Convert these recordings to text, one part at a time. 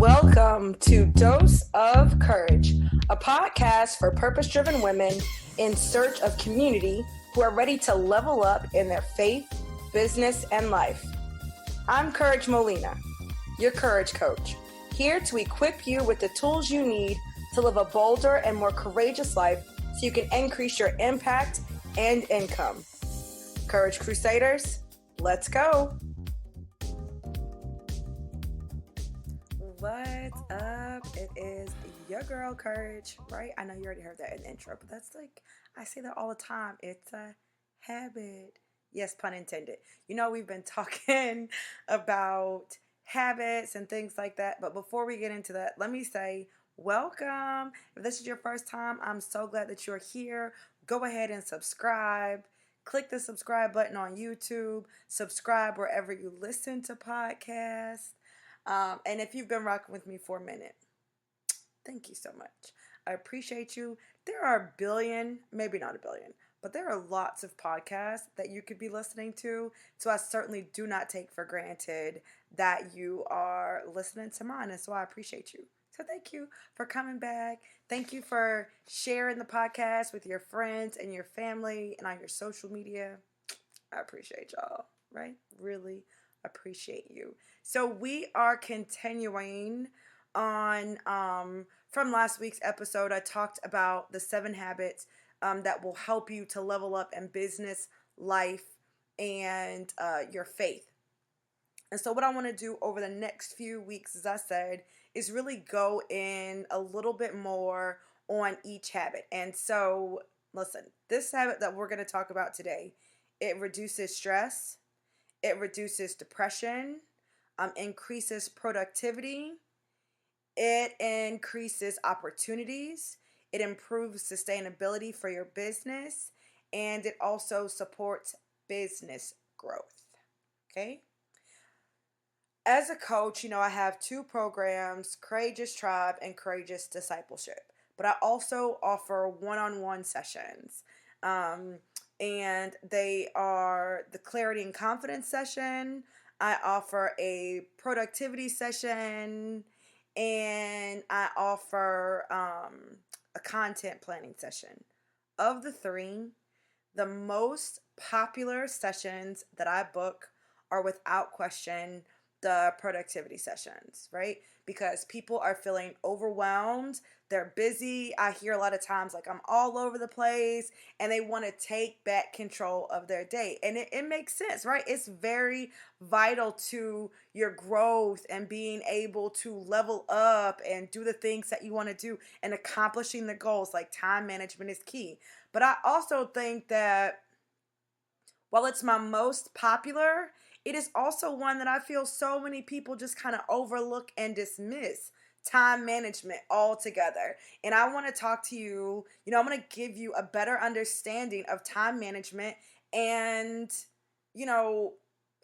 Welcome to Dose of Courage, a podcast for purpose-driven women in search of community who are ready to level up in their faith, business, and life. I'm Courage Molina, your courage coach, here to equip you with the tools you need to live a bolder and more courageous life so you can increase your impact and income. Courage Crusaders, let's go. What's up? It is your girl Courage, right? I know you already heard that in the intro, but that's like, I say that all the time. It's a habit. Yes, pun intended. You know, we've been talking about habits and things like that, but before we get into that, let me say welcome. If this is your first time, I'm so glad that you're here. Go ahead and subscribe. Click the subscribe button on YouTube. Subscribe wherever you listen to podcasts. And if you've been rocking with me for a minute, thank you so much. I appreciate you. There are a billion, maybe not a billion, but there are lots of podcasts that you could be listening to. So I certainly do not take for granted that you are listening to mine. And so I appreciate you. So thank you for coming back. Thank you for sharing the podcast with your friends and your family and on your social media. I appreciate y'all, right? Really appreciate you. So we are continuing on from last week's episode. I talked about the 7 habits that will help you to level up in business, life, and your faith. And so what I want to do over the next few weeks, as I said, is really go in a little bit more on each habit. And so listen, this habit that we're going to talk about today, it reduces stress, it reduces depression, increases productivity, it increases opportunities, it improves sustainability for your business, and it also supports business growth. Okay? As a coach, I have 2 programs, Courageous Tribe and Courageous Discipleship. But I also offer one-on-one sessions. And they are the Clarity and Confidence session. I offer a productivity session, and I offer a content planning session. Of the 3, the most popular sessions that I book are without question the productivity sessions, right? Because people are feeling overwhelmed. They're busy. I hear a lot of times like I'm all over the place and they want to take back control of their day. And it makes sense, right? It's very vital to your growth and being able to level up and do the things that you want to do and accomplishing the goals. Like time management is key. But I also think that while it's my most popular, it is also one that I feel so many people just kind of overlook and dismiss. Time management altogether. And I want to talk to you, I'm going to give you a better understanding of time management and,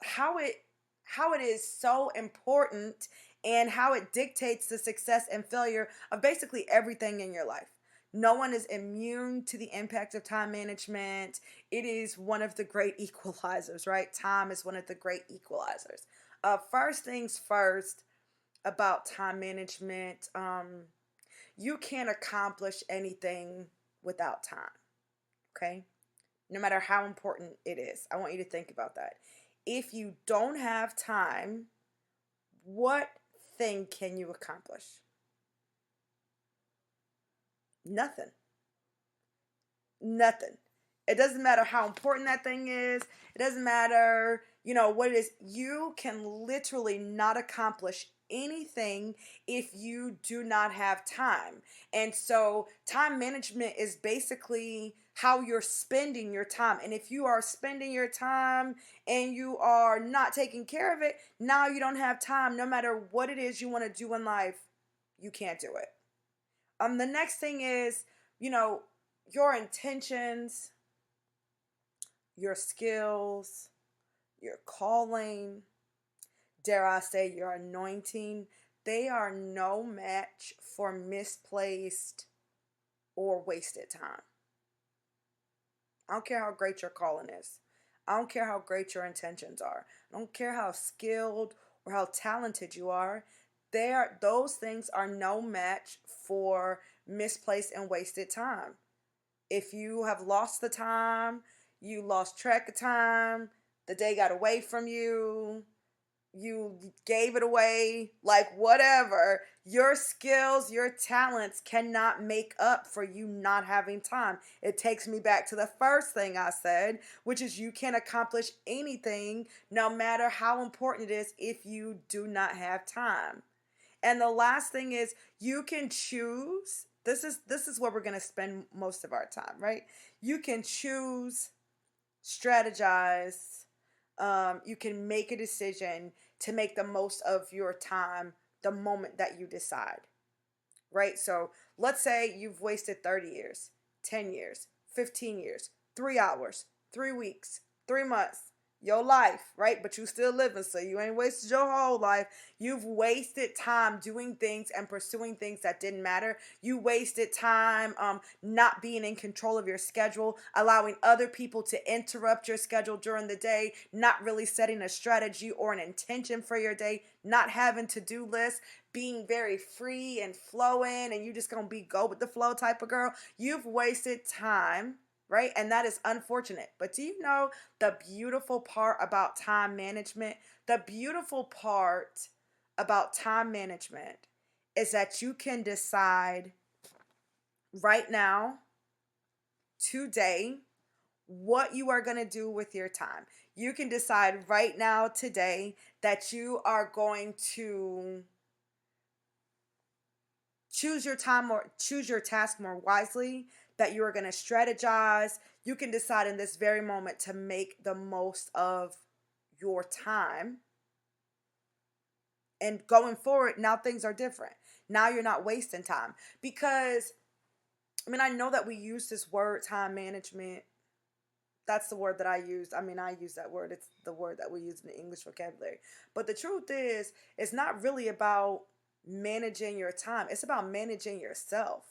how it is so important and how it dictates the success and failure of basically everything in your life. No one is immune to the impact of time management. It is one of the great equalizers, right? Time is one of the great equalizers. First things first about time management, you can't accomplish anything without time, okay? No matter how important it is. I want you to think about that. If you don't have time, what thing can you accomplish? Nothing. It doesn't matter how important that thing is. It doesn't matter, what it is. You can literally not accomplish anything if you do not have time. And so time management is basically how you're spending your time. And if you are spending your time and you are not taking care of it, now you don't have time. No matter what it is you want to do in life, you can't do it. The next thing is, your intentions, your skills, your calling, dare I say your anointing, they are no match for misplaced or wasted time. I don't care how great your calling is. I don't care how great your intentions are. I don't care how skilled or how talented you are. Those things are no match for misplaced and wasted time. If you have lost the time, you lost track of time, the day got away from you, you gave it away, like whatever, your skills, your talents cannot make up for you not having time. It takes me back to the first thing I said, which is you can't accomplish anything, no matter how important it is, if you do not have time. And the last thing is you can choose. This is where we're going to spend most of our time, right? You can choose, strategize. You can make a decision to make the most of your time the moment that you decide, right? So let's say you've wasted 30 years, 10 years, 15 years, 3 hours, 3 weeks, 3 months, your life, right? But you still living, so you ain't wasted your whole life. You've wasted time doing things and pursuing things that didn't matter. You wasted time not being in control of your schedule, allowing other people to interrupt your schedule during the day, not really setting a strategy or an intention for your day, not having to-do lists, being very free and flowing, and you just gonna be go with the flow type of girl. You've wasted time, right? And that is unfortunate. But do you know the beautiful part about time management? The beautiful part about time management is that you can decide right now, today, what you are going to do with your time. You can decide right now, today, that you are going to choose your time or choose your task more wisely, that you are going to strategize. You can decide in this very moment to make the most of your time. And going forward, now things are different. Now you're not wasting time. Because, I know that we use this word, time management. That's the word that I used. I use that word. It's the word that we use in the English vocabulary. But the truth is, it's not really about managing your time. It's about managing yourself.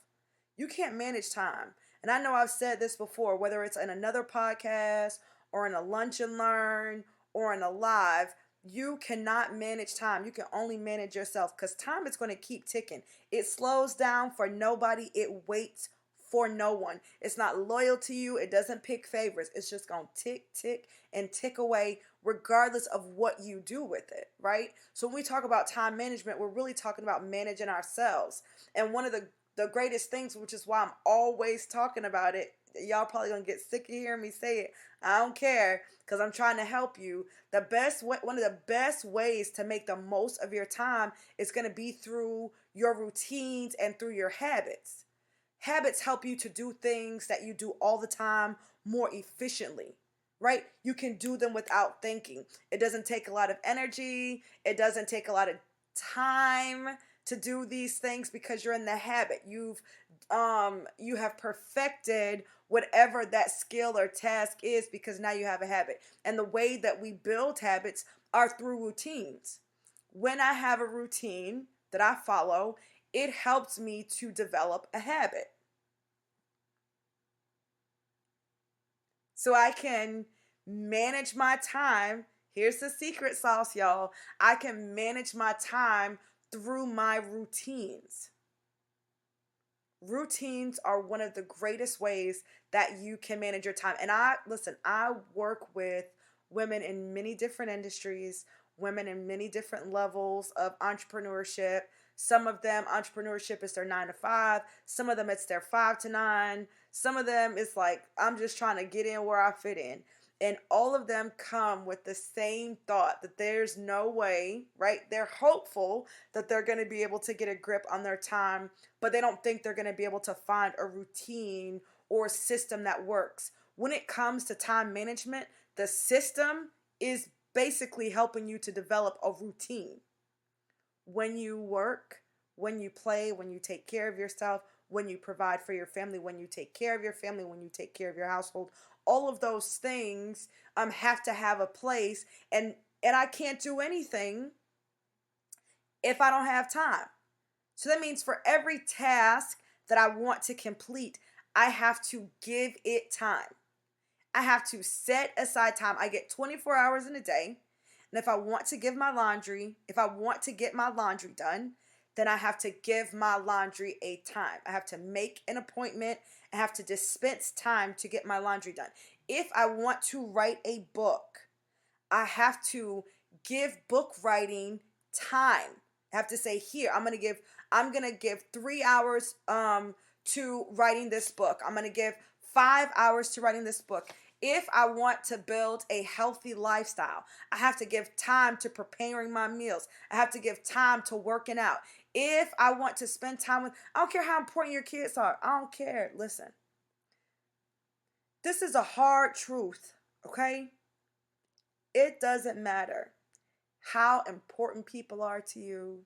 You can't manage time. And I know I've said this before, whether it's in another podcast or in a lunch and learn or in a live, you cannot manage time. You can only manage yourself, because time is going to keep ticking. It slows down for nobody. It waits for no one. It's not loyal to you. It doesn't pick favorites. It's just going to tick, tick, and tick away regardless of what you do with it, right? So when we talk about time management, we're really talking about managing ourselves. And one of the greatest things, which is why I'm always talking about it, y'all probably gonna get sick of hearing me say it. I don't care, because I'm trying to help you. One of the best ways to make the most of your time is going to be through your routines and through your habits. Habits help you to do things that you do all the time more efficiently, right? You can do them without thinking. It doesn't take a lot of energy. It doesn't take a lot of time to do these things, because you're in the habit. You have perfected whatever that skill or task is, because now you have a habit. And the way that we build habits are through routines. When I have a routine that I follow, it helps me to develop a habit. So I can manage my time. Here's the secret sauce, y'all. I can manage my time through my routines. Routines are one of the greatest ways that you can manage your time. And I work with women in many different industries, women in many different levels of entrepreneurship. Some of them, entrepreneurship is their 9 to 5. Some of them, it's their 5 to 9. Some of them, it's like, I'm just trying to get in where I fit in. And all of them come with the same thought that there's no way, right? They're hopeful that they're going to be able to get a grip on their time, but they don't think they're going to be able to find a routine or a system that works. When it comes to time management, the system is basically helping you to develop a routine. When you work, when you play, when you take care of yourself, when you provide for your family, when you take care of your family, when you take care of your household, all of those things have to have a place, and I can't do anything if I don't have time. So that means for every task that I want to complete, I have to give it time. I have to set aside time. I get 24 hours in a day, And if I want to give my laundry, if I want to get my laundry done, then I have to give my laundry a time. I have to make an appointment. I have to dispense time to get my laundry done. If I want to write a book, I have to give book writing time. I have to say, here, I'm gonna give 3 hours to writing this book. I'm gonna give 5 hours to writing this book. If I want to build a healthy lifestyle, I have to give time to preparing my meals. I have to give time to working out. If I want to spend time with, I don't care how important your kids are. I don't care. Listen, this is a hard truth, okay? It doesn't matter how important people are to you,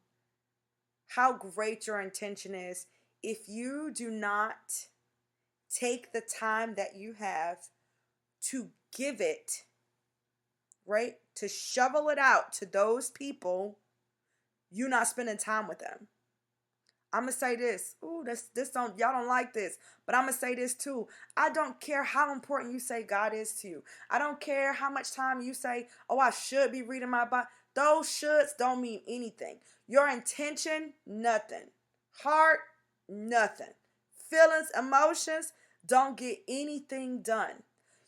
how great your intention is. If you do not take the time that you have to give it, right, to shovel it out to those people, you're not spending time with them. I'm gonna say this. Ooh, this don't y'all don't like this, but I'm gonna say this too. I don't care how important you say God is to you. I don't care how much time you say, "Oh, I should be reading my Bible." Those shoulds don't mean anything. Your intention, nothing. Heart, nothing. Feelings, emotions don't get anything done.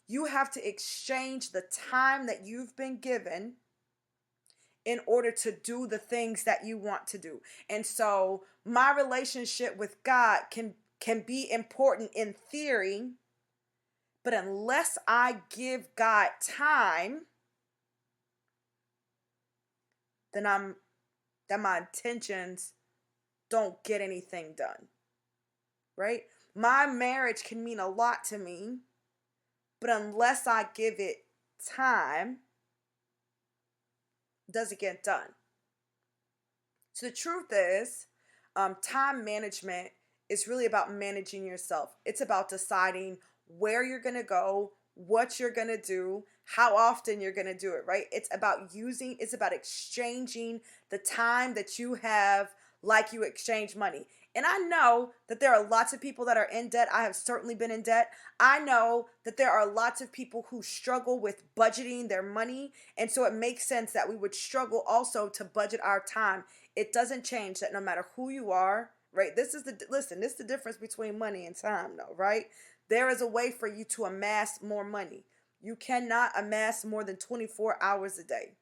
You have to exchange the time that you've been given in order to do the things that you want to do. And so my relationship with God can be important in theory, but unless I give God time, then my intentions don't get anything done. Right? My marriage can mean a lot to me, but unless I give it time, it doesn't get done. So the truth is, time management is really about managing yourself. It's about deciding where you're going to go, what you're going to do, how often you're going to do it, right? It's about exchanging the time that you have like you exchange money. And I know that there are lots of people that are in debt. I have certainly been in debt. I know that there are lots of people who struggle with budgeting their money. And so it makes sense that we would struggle also to budget our time. It doesn't change that no matter who you are, right? This is the difference between money and time, though, right? There is a way for you to amass more money. You cannot amass more than 24 hours a day.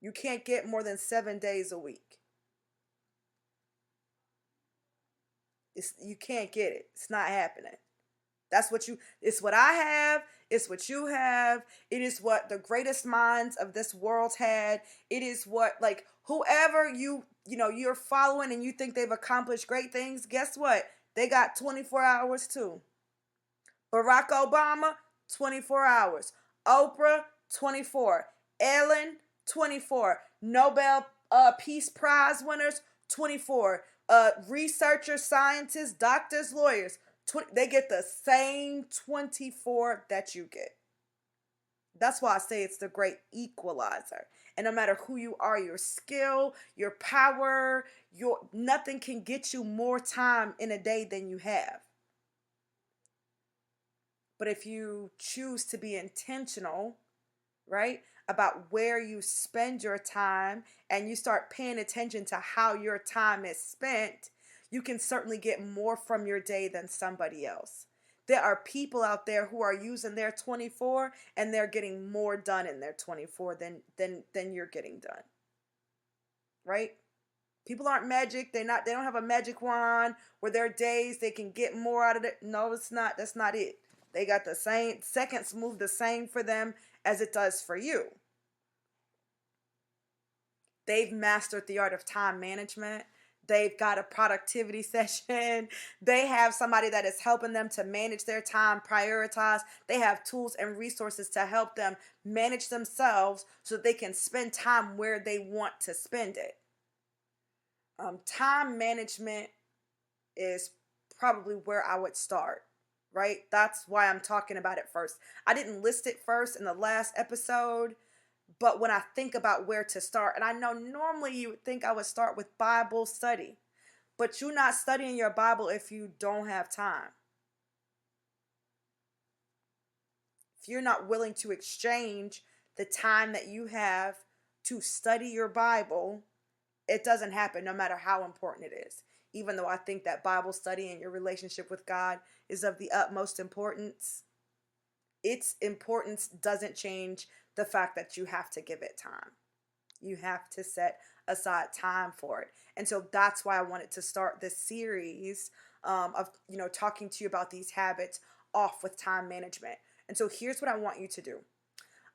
You can't get more than 7 days a week. You can't get it. It's not happening. It's what I have. It's what you have. It is what the greatest minds of this world had. It is what, like, whoever you're following and you think they've accomplished great things, guess what? They got 24 hours too. Barack Obama, 24 hours. Oprah, 24. Ellen, 24. Nobel Peace Prize winners, 24. Researchers, scientists, doctors, lawyers, they get the same 24 that you get. That's why I say it's the great equalizer. And no matter who you are, your skill, your power, nothing can get you more time in a day than you have. But if you choose to be intentional, right, about where you spend your time and you start paying attention to how your time is spent, you can certainly get more from your day than somebody else. There are people out there who are using their 24 and they're getting more done in their 24 than you're getting done. Right? People aren't magic. They don't have a magic wand where their days they can get more out of it. No, it's not. That's not it. They got the same seconds move the same for them as it does for you. They've mastered the art of time management. They've got a productivity session. They have somebody that is helping them to manage their time, prioritize. They have tools and resources to help them manage themselves so that they can spend time where they want to spend it. Time management is probably where I would start, right? That's why I'm talking about it first. I didn't list it first in the last episode, but when I think about where to start, and I know normally you would think I would start with Bible study, but you're not studying your Bible if you don't have time. If you're not willing to exchange the time that you have to study your Bible, it doesn't happen no matter how important it is. Even though I think that Bible study and your relationship with God is of the utmost importance, its importance doesn't change the fact that you have to give it time. You have to set aside time for it. And so that's why I wanted to start this series of, talking to you about these habits off with time management. And so here's what I want you to do.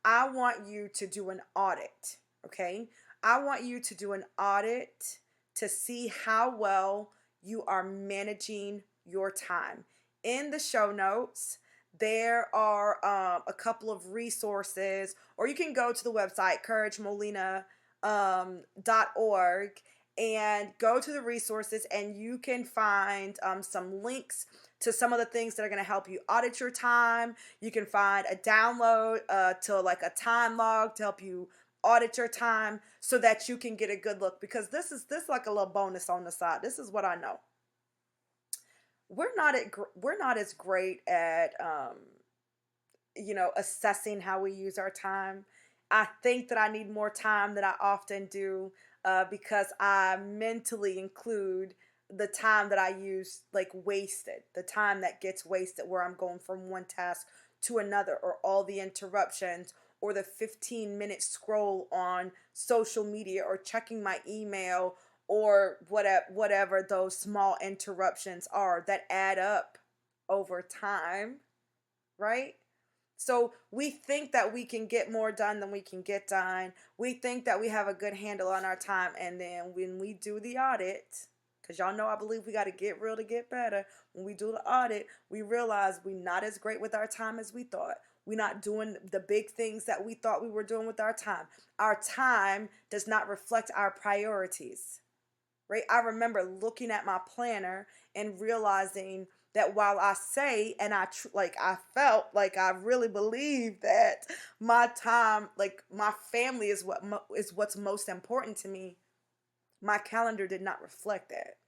I want you to do an audit, okay? I want you to do an audit to see how well you are managing your time. In the show notes, there are a couple of resources, or you can go to the website couragemolina.org and go to the resources, and you can find some links to some of the things that are going to help you audit your time. You can find a download to like a time log to help you audit your time so that you can get a good look, because this is like a little bonus on the side. This is what I know. We're not as great at assessing how we use our time. I think that I need more time than I often do because I mentally include the time that I use like wasted, the time that gets wasted where I'm going from one task to another, or all the interruptions, or the 15-minute scroll on social media, or checking my email, or whatever those small interruptions are that add up over time, right? So we think that we can get more done than we can get done. We think that we have a good handle on our time, and then when we do the audit, because y'all know I believe we got to get real to get better. When we do the audit, we realize we're not as great with our time as we thought. We're not doing the big things that we thought we were doing with our time. Our time does not reflect our priorities, right? I remember looking at my planner and realizing that while I say, and I felt like I really believe that my time, like my family is what's most important to me, my calendar did not reflect that.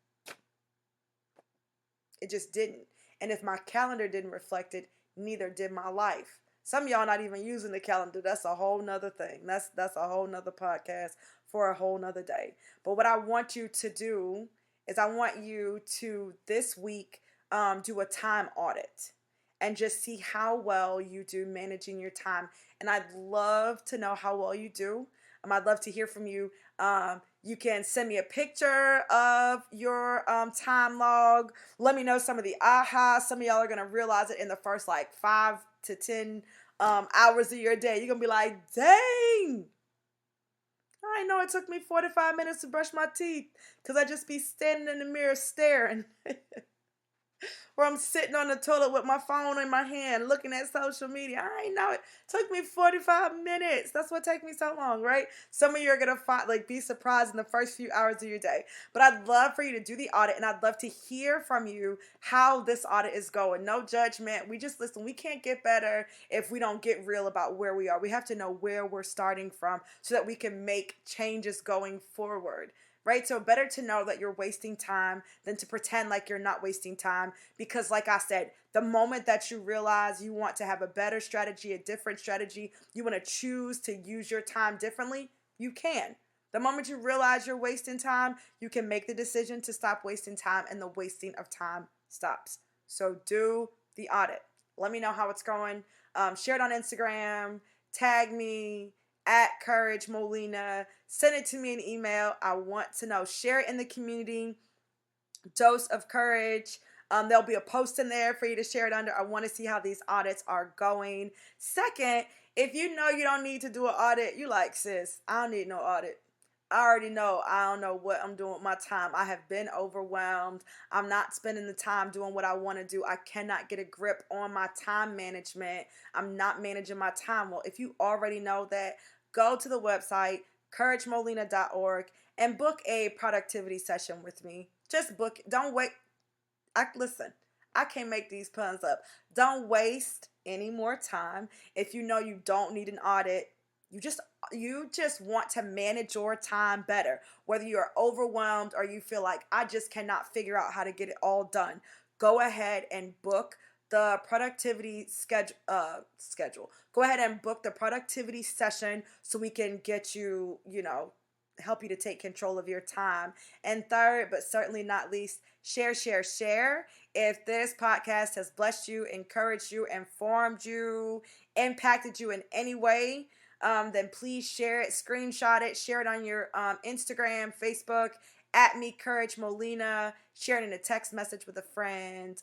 It just didn't. And if my calendar didn't reflect it, neither did my life. Some of y'all not even using the calendar. That's a whole nother thing. That's a whole nother podcast for a whole nother day. But what I want you to do is I want you to this week do a time audit and just see how well you do managing your time. And I'd love to know how well you do. I'd love to hear from you. You can send me a picture of your time log. Let me know some of the ahas. Some of y'all are going to realize it in the first like 5 to 10 hours of your day. You're going to be like, dang, I know it took me 45 minutes to brush my teeth because I just be standing in the mirror staring. Or I'm sitting on the toilet with my phone in my hand looking at social media. I ain't know it took me 45 minutes. That's what take me so long, right? Some of you are going to be surprised in the first few hours of your day. But I'd love for you to do the audit, and I'd love to hear from you how this audit is going. No judgment. We just listen. We can't get better if we don't get real about where we are. We have to know where we're starting from so that we can make changes going forward. Right? So better to know that you're wasting time than to pretend like you're not wasting time. Because like I said, the moment that you realize you want to have a better strategy, a different strategy, you want to choose to use your time differently, you can. The moment you realize you're wasting time, you can make the decision to stop wasting time, and the wasting of time stops. So do the audit. Let me know how it's going. Share it on Instagram. Tag me at Courage Molina. Send it to me in email. I want to know. Share it in the community. Dose of Courage. There'll be a post in there for you to share it under. I want to see how these audits are going. Second, if you know you don't need to do an audit, you like, sis, I don't need no audit. I already know I don't know what I'm doing with my time. I have been overwhelmed. I'm not spending the time doing what I want to do. I cannot get a grip on my time management. I'm not managing my time. Well, if you already know that, go to the website, couragemolina.org, and book a productivity session with me. Just book it. Don't wait. Listen, I can't make these puns up. Don't waste any more time. If you know you don't need an audit, you just want to manage your time better. Whether you're overwhelmed or you feel like I just cannot figure out how to get it all done, go ahead and book the productivity schedule. Go ahead and book the productivity session so we can get you, help you to take control of your time. And third, but certainly not least, share, share, share. If this podcast has blessed you, encouraged you, informed you, impacted you in any way, then please share it, screenshot it, share it on your Instagram, Facebook, at me, Courage Molina, share it in a text message with a friend.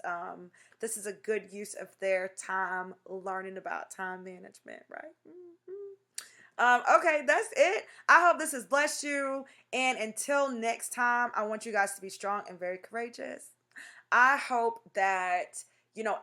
This is a good use of their time learning about time management, right? Okay, that's it. I hope this has blessed you. And until next time, I want you guys to be strong and very courageous. I hope that,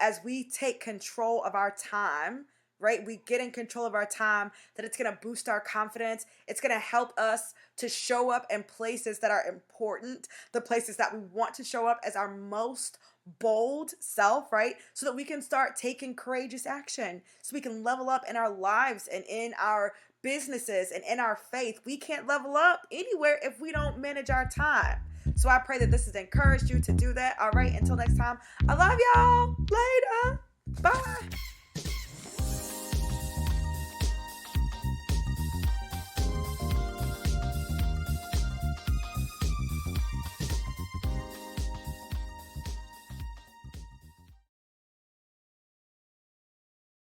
as we take control of our time, right, we get in control of our time, that it's going to boost our confidence. It's going to help us to show up in places that are important, the places that we want to show up as our most bold self, right? So that we can start taking courageous action, so we can level up in our lives and in our businesses and in our faith. We can't level up anywhere if we don't manage our time. So I pray that this has encouraged you to do that. All right, until next time, I love y'all. Later. Bye.